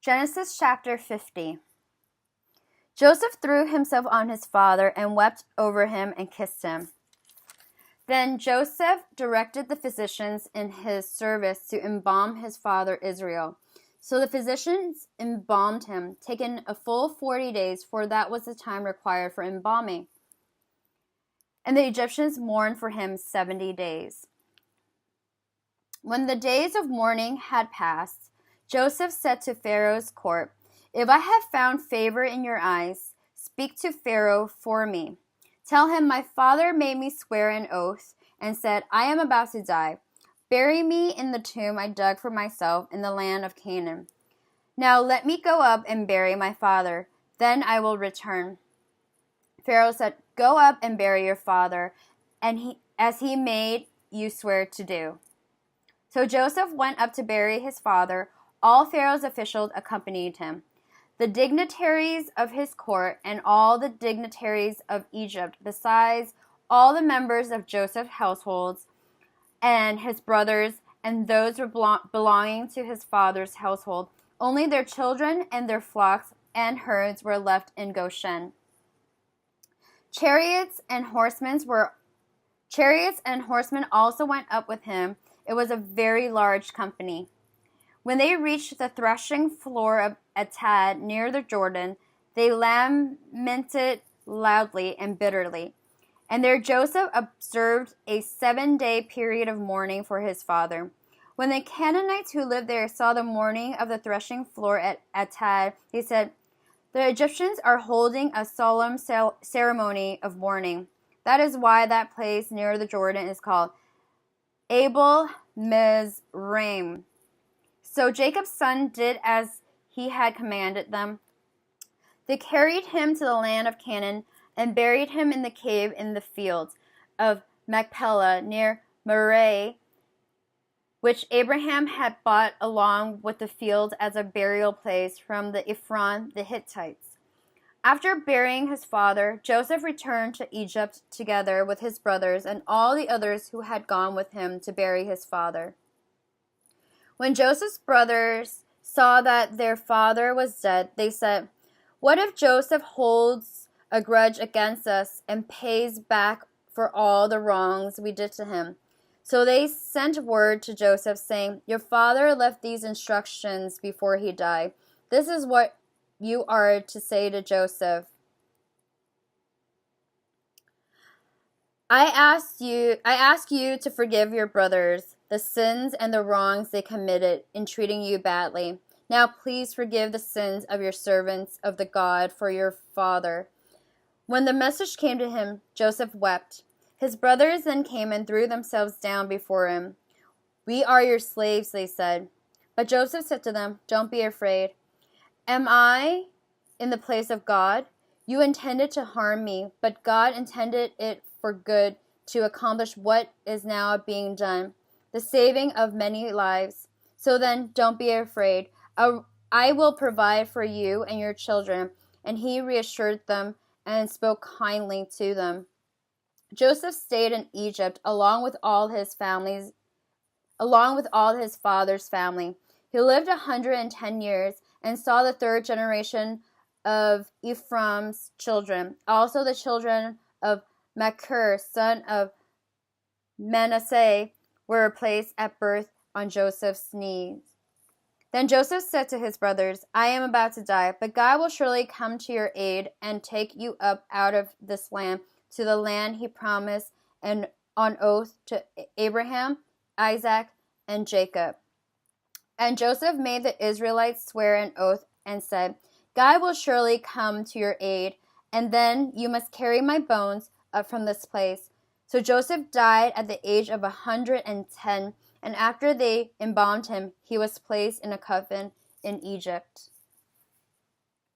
Genesis chapter 50. Joseph threw himself on his father and wept over him and kissed him. Then Joseph directed the physicians in his service to embalm his father Israel. So the physicians embalmed him, taking a full 40 days, for that was the time required for embalming. And the Egyptians mourned for him 70 days. When the days of mourning had passed, Joseph said to Pharaoh's court, "If I have found favor in your eyes, speak to Pharaoh for me. Tell him my father made me swear an oath and said, 'I am about to die. Bury me in the tomb I dug for myself in the land of Canaan. Now let me go up and bury my father. Then I will return.'" Pharaoh said, "Go up and bury your father, as he made you swear to do." So Joseph went up to bury his father. All Pharaoh's officials accompanied him, the dignitaries of his court and all the dignitaries of Egypt, besides all the members of Joseph's households and his brothers and those belonging to his father's household. Only their children and their flocks and herds were left in Goshen. Chariots and horsemen also went up with him. It was a very large company. When they reached the threshing floor of Atad near the Jordan, they lamented loudly and bitterly. And there Joseph observed a 7-day period of mourning for his father. When the Canaanites who lived there saw the mourning of the threshing floor at Atad, they said, "The Egyptians are holding a solemn ceremony of mourning." That is why that place near the Jordan is called Abel Mizraim. So Jacob's son did as he had commanded them. They carried him to the land of Canaan and buried him in the cave in the fields of Machpelah near Mamre, which Abraham had bought along with the field as a burial place from the Ephron the Hittites. After burying his father, Joseph returned to Egypt together with his brothers and all the others who had gone with him to bury his father. When Joseph's brothers saw that their father was dead, they said, "What if Joseph holds a grudge against us and pays back for all the wrongs we did to him?" So they sent word to Joseph saying, "Your father left these instructions before he died. This is what you are to say to Joseph. I ask you to forgive your brothers the sins and the wrongs they committed in treating you badly. Now please forgive the sins of your servants of the God for your father." When the message came to him, Joseph wept. His brothers then came and threw themselves down before him. "We are your slaves," they said. But Joseph said to them, "Don't be afraid. Am I in the place of God? You intended to harm me, but God intended it for good to accomplish what is now being done, the saving of many lives. So then, don't be afraid. I will provide for you and your children." And he reassured them and spoke kindly to them. Joseph stayed in Egypt along with all his father's family. He lived 110 years and saw the third generation of Ephraim's children. Also the children of Machir, son of Manasseh, were placed at birth on Joseph's knees. Then Joseph said to his brothers, "I am about to die, but God will surely come to your aid and take you up out of this land to the land he promised and on oath to Abraham, Isaac, and Jacob." And Joseph made the Israelites swear an oath and said, "God will surely come to your aid, and then you must carry my bones up from this place." So Joseph died at the age of 110, and after they embalmed him, he was placed in a coffin in Egypt.